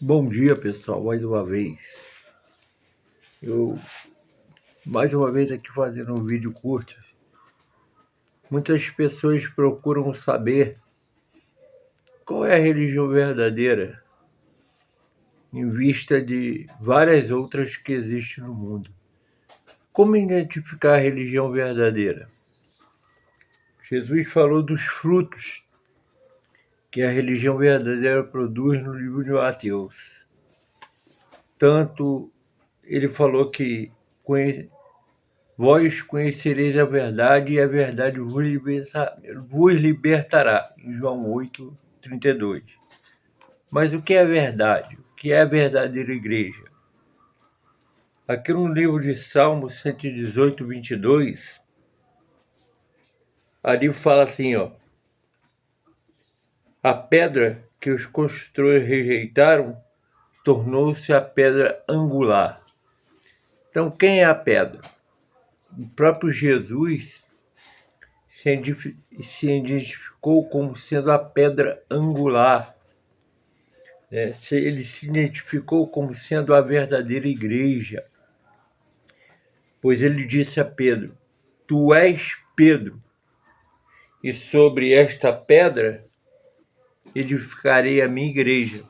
Bom dia, pessoal, mais uma vez. Eu, mais uma vez aqui fazendo um vídeo curto. Muitas pessoas procuram saber qual é a religião verdadeira, em vista de várias outras que existem no mundo. Como identificar a religião verdadeira? Jesus falou dos frutos que a religião verdadeira produz no livro de Mateus. Tanto ele falou que vós conhecereis a verdade e a verdade vos libertará, em João 8:32. Mas o que é verdade? O que é a verdadeira igreja? Aqui no livro de Salmos 118, 22, ali fala assim, ó: a pedra que os construtores rejeitaram tornou-se a pedra angular. Então, quem é a pedra? O próprio Jesus se identificou como sendo a pedra angular. Ele se identificou como sendo a verdadeira igreja, pois ele disse a Pedro: tu és Pedro, e sobre esta pedra edificarei a minha igreja.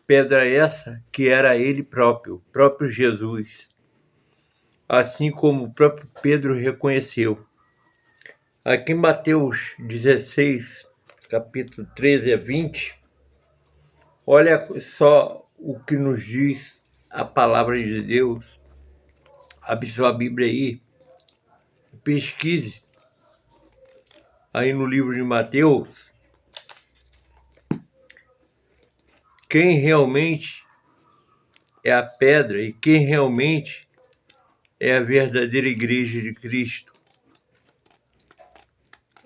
Pedra essa que era ele próprio Jesus, assim como o próprio Pedro reconheceu. Aqui em Mateus 16, capítulo 13 a 20, olha só o que nos diz a palavra de Deus. Abre sua Bíblia aí, pesquise aí no livro de Mateus quem realmente é a pedra e quem realmente é a verdadeira igreja de Cristo.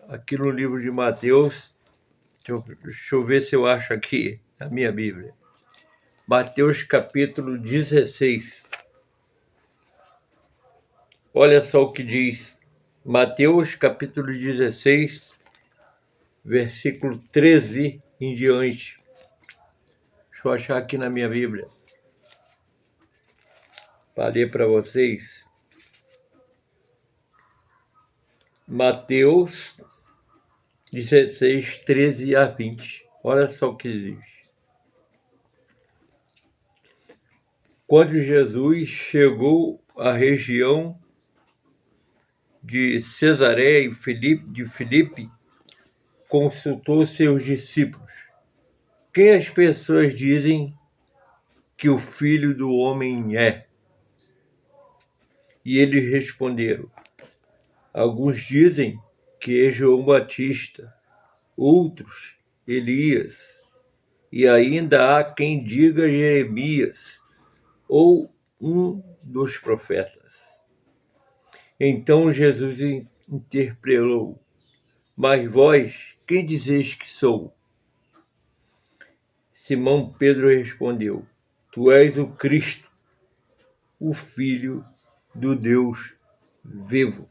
Aqui no livro de Mateus, deixa eu ver se eu acho aqui na minha Bíblia. Mateus capítulo 16. Olha só o que diz. Mateus capítulo 16, versículo 13 em diante. Deixa eu achar aqui na minha Bíblia para ler para vocês. Mateus 16, 13 a 20. Olha só o que diz. Quando Jesus chegou à região de Cesareia de Filipe, consultou seus discípulos: quem as pessoas dizem que o Filho do Homem é? E eles responderam: alguns dizem que é João Batista, outros Elias, e ainda há quem diga Jeremias ou um dos profetas. Então Jesus interpelou: mas vós, quem dizeis que sou? Simão Pedro respondeu: tu és o Cristo, o Filho do Deus vivo.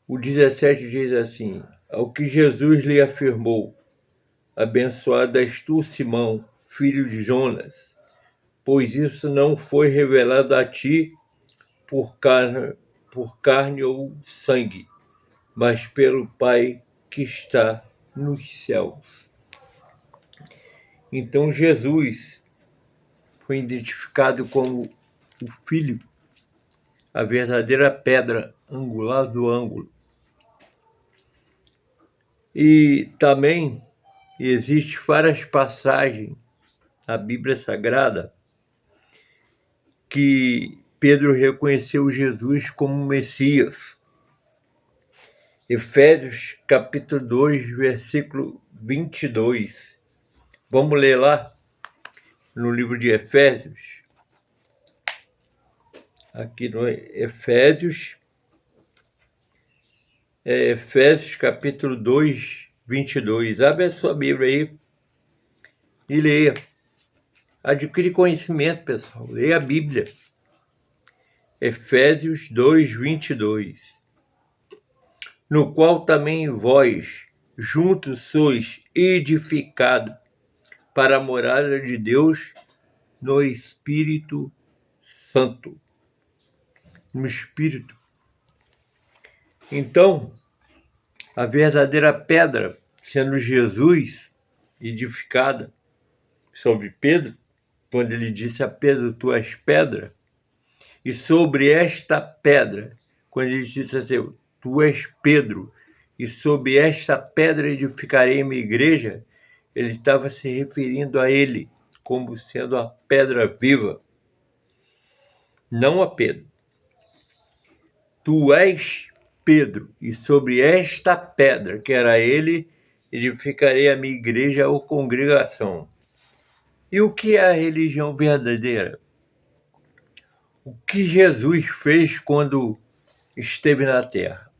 O 17 diz assim: ao que Jesus lhe afirmou: abençoado és tu, Simão, filho de Jonas, pois isso não foi revelado a ti por carne ou sangue, mas pelo Pai que está nos céus. Então Jesus foi identificado como o Filho, a verdadeira pedra angular do ângulo. E também existem várias passagens na Bíblia Sagrada que Pedro reconheceu Jesus como Messias. Efésios capítulo 2, versículo 22. Vamos ler lá no livro de Efésios. Aqui no Efésios capítulo 2, 22. Abre a sua Bíblia aí e leia. Adquire conhecimento, pessoal. Leia a Bíblia. Efésios 2, 22. No qual também vós, juntos sois edificados para a morada de Deus no Espírito Santo. No Espírito. Então, a verdadeira pedra, sendo Jesus, edificada sobre Pedro, quando ele disse a Pedro, tu és pedra, e sobre esta pedra, quando ele disse assim, tu és Pedro, e sobre esta pedra edificarei minha igreja, ele estava se referindo a ele como sendo a pedra viva, não a Pedro. Tu és Pedro, e sobre esta pedra, que era ele, edificarei a minha igreja ou congregação. E o que é a religião verdadeira? O que Jesus fez quando esteve na terra?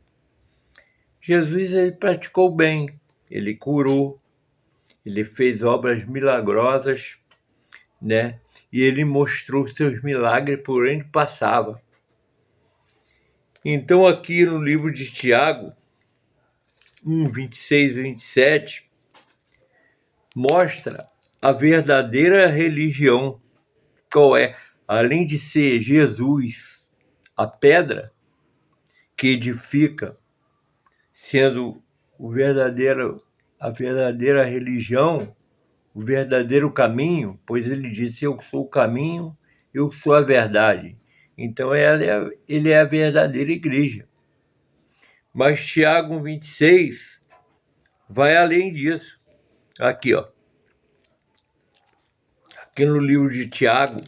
Jesus, ele praticou bem, ele curou, ele fez obras milagrosas, né? E ele mostrou seus milagres por onde passava. Então, aqui no livro de Tiago, 1, 26 e 27, mostra a verdadeira religião. Qual é? Além de ser Jesus, a pedra que edifica, sendo a verdadeira religião, o verdadeiro caminho, pois ele disse, eu sou o caminho, eu sou a verdade. Então ele é a verdadeira igreja. Mas Tiago 1,26 vai além disso. Aqui, ó. Aqui no livro de Tiago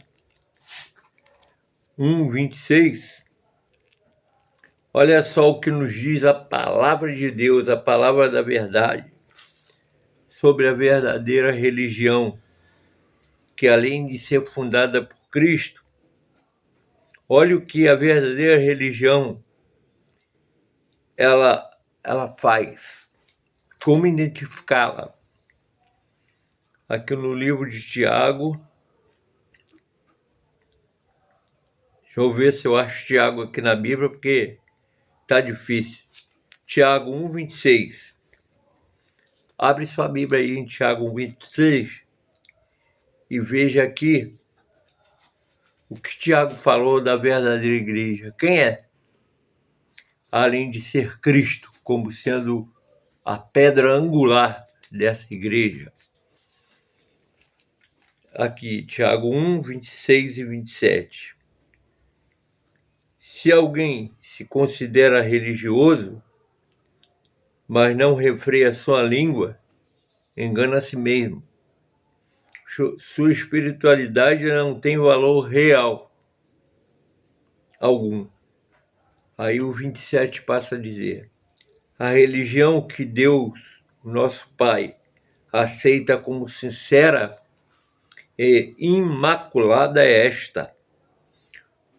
1,26, olha só o que nos diz a palavra de Deus, a palavra da verdade, sobre a verdadeira religião, que além de ser fundada por Cristo, olha o que a verdadeira religião ela faz, como identificá-la. Aqui no livro de Tiago, deixa eu ver se eu acho Tiago aqui na Bíblia, porque tá difícil. Tiago 1,26. Abre sua Bíblia aí em Tiago 1,26 e veja aqui o que Tiago falou da verdadeira igreja. Quem é? Além de ser Cristo, como sendo a pedra angular dessa igreja. Aqui, Tiago 1, 26 e 27. Se alguém se considera religioso, mas não refreia sua língua, engana a si mesmo. Sua espiritualidade não tem valor real algum. Aí o 27 passa a dizer, a religião que Deus, nosso Pai, aceita como sincera e imaculada é esta: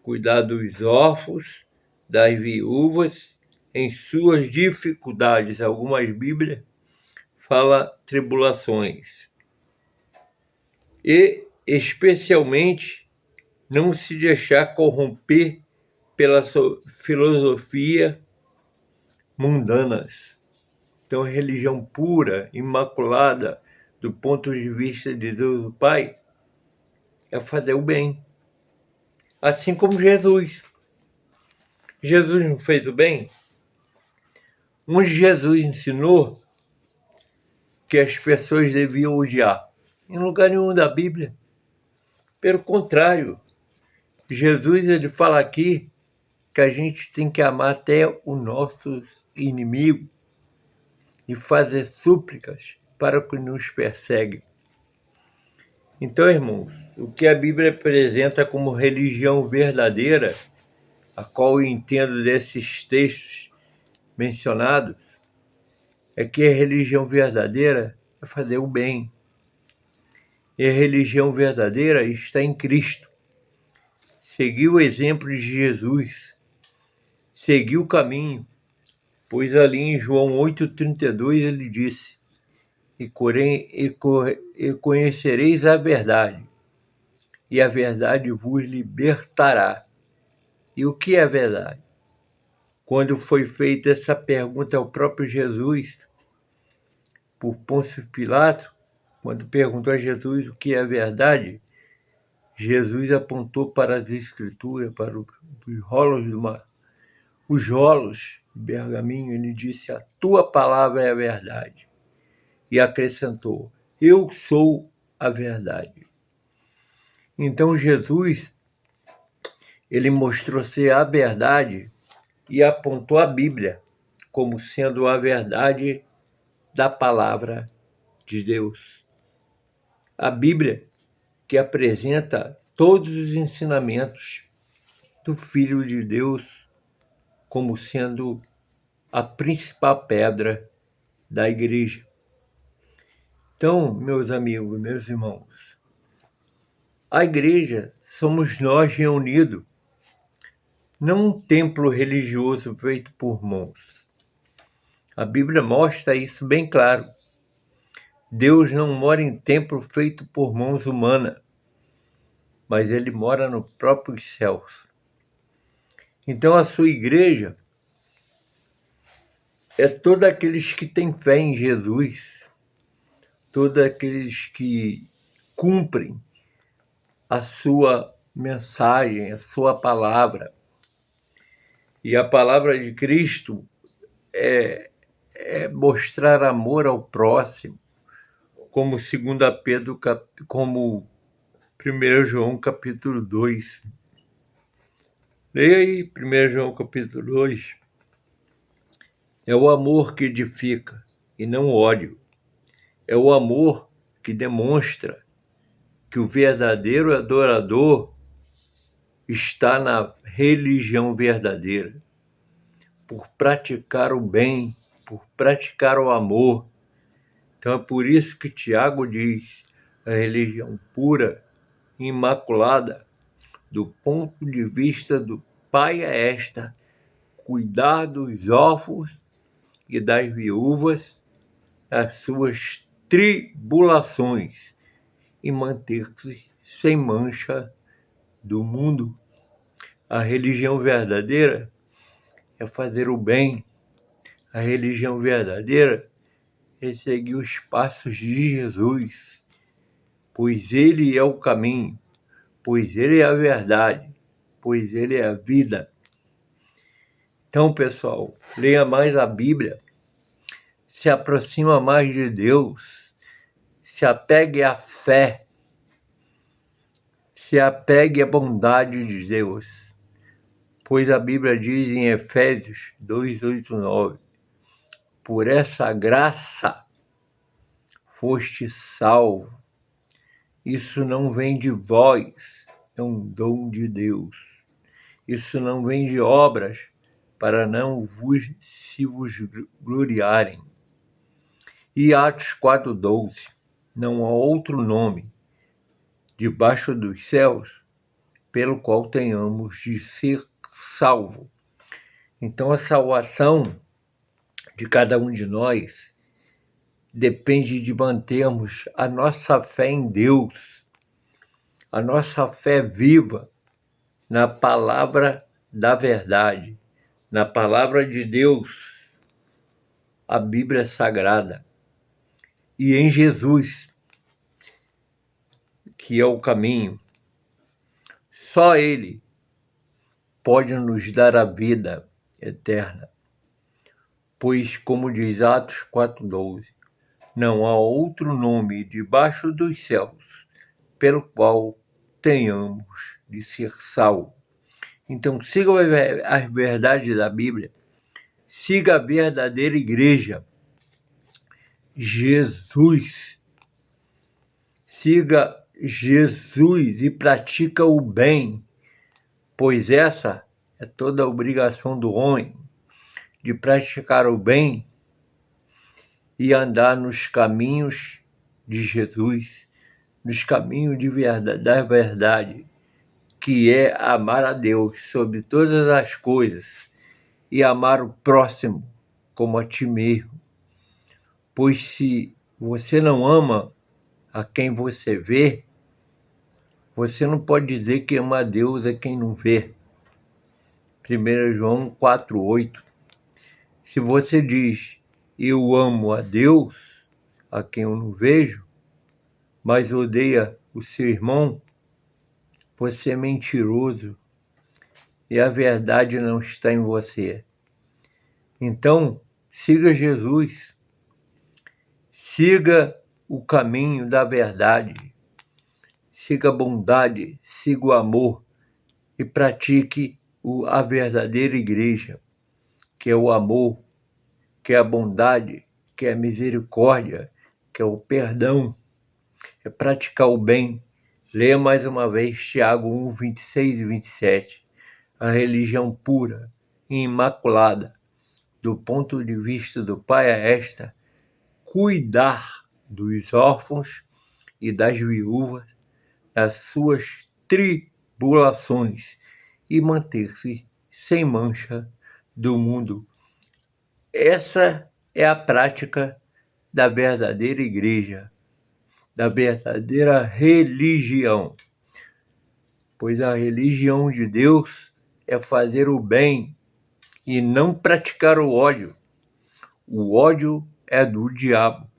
cuidar dos órfãos, das viúvas, em suas dificuldades. Algumas Bíblias falam tribulações. E, especialmente, não se deixar corromper pela filosofia mundanas. Então, a religião pura, imaculada, do ponto de vista de Deus o Pai, é fazer o bem. Assim como Jesus. Jesus não fez o bem? Onde Jesus ensinou que as pessoas deviam odiar? Em lugar nenhum da Bíblia. Pelo contrário, Jesus ele fala aqui que a gente tem que amar até os nossos inimigos e fazer súplicas para que nos perseguem. Então, irmãos, o que a Bíblia apresenta como religião verdadeira, a qual eu entendo desses textos mencionados, é que a religião verdadeira é fazer o bem. E a religião verdadeira está em Cristo. Seguir o exemplo de Jesus. Seguir o caminho. Pois ali em João 8,32 ele disse, e conhecereis a verdade, e a verdade vos libertará. E o que é a verdade? Quando foi feita essa pergunta ao próprio Jesus, por Pôncio Pilato, quando perguntou a Jesus o que é verdade, Jesus apontou para as Escrituras, para os rolos de pergaminho. Ele disse: a tua palavra é a verdade. E acrescentou: eu sou a verdade. Então Jesus, ele mostrou ser a verdade e apontou a Bíblia como sendo a verdade da palavra de Deus. A Bíblia que apresenta todos os ensinamentos do Filho de Deus como sendo a principal pedra da igreja. Então, meus amigos, meus irmãos, a igreja somos nós reunidos, não um templo religioso feito por mãos. A Bíblia mostra isso bem claro. Deus não mora em templo feito por mãos humanas, mas ele mora no próprio céus. Então a sua igreja é todos aqueles que têm fé em Jesus, todos aqueles que cumprem a sua mensagem, a sua palavra. E a palavra de Cristo é mostrar amor ao próximo, como 2 Pedro, como 1 João capítulo 2. Leia aí 1 João capítulo 2. É o amor que edifica e não o ódio. É o amor que demonstra que o verdadeiro adorador está na religião verdadeira, por praticar o bem, por praticar o amor. Então é por isso que Tiago diz: a religião pura, imaculada, do ponto de vista do Pai é esta: cuidar dos órfãos e das viúvas, as suas tribulações, e manter-se sem mancha do mundo. A religião verdadeira é fazer o bem. A religião verdadeira é seguir os passos de Jesus, pois ele é o caminho, pois ele é a verdade, pois ele é a vida. Então, pessoal, leia mais a Bíblia, se aproxima mais de Deus, se apegue à fé, se apegue à bondade de Deus, pois a Bíblia diz em Efésios 2, 8, 9, por essa graça foste salvo. Isso não vem de vós, é um dom de Deus. Isso não vem de obras, para não se vos gloriarem. E Atos 4,12, não há outro nome debaixo dos céus pelo qual tenhamos de ser salvo. Então a salvação de cada um de nós depende de mantermos a nossa fé em Deus, a nossa fé viva na palavra da verdade, na palavra de Deus, a Bíblia Sagrada, e em Jesus, que é o caminho. Só Ele pode nos dar a vida eterna, pois, como diz Atos 4,12, não há outro nome debaixo dos céus pelo qual tenhamos de ser salvos. Então, siga as verdades da Bíblia, siga a verdadeira igreja, Jesus. Siga Jesus e pratica o bem, pois essa é toda a obrigação do homem, de praticar o bem e andar nos caminhos de Jesus, nos caminhos da verdade, que é amar a Deus sobre todas as coisas e amar o próximo como a ti mesmo. Pois se você não ama a quem você vê, você não pode dizer que ama a Deus a quem não vê. 1 João 4,8. Se você diz, eu amo a Deus, a quem eu não vejo, mas odeia o seu irmão, você é mentiroso e a verdade não está em você. Então, siga Jesus, siga o caminho da verdade, siga a bondade, siga o amor e pratique a verdadeira igreja, que é o amor, que é a bondade, que é a misericórdia, que é o perdão, é praticar o bem. Leia mais uma vez Tiago 1, 26 e 27. A religião pura e imaculada, do ponto de vista do Pai, é esta: cuidar dos órfãos e das viúvas, das suas tribulações e manter-se sem mancha do mundo. Essa é a prática da verdadeira igreja, da verdadeira religião. Pois a religião de Deus é fazer o bem e não praticar o ódio. O ódio é do diabo.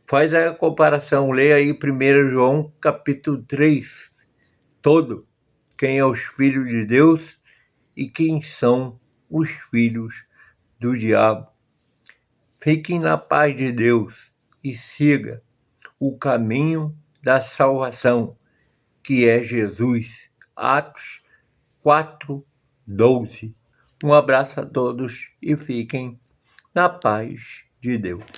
Faz a comparação, leia aí 1 João capítulo 3, todo. Quem é os filhos de Deus e quem são os filhos do diabo. Fiquem na paz de Deus e siga o caminho da salvação, que é Jesus. Atos 4:12. Um abraço a todos e fiquem na paz de Deus.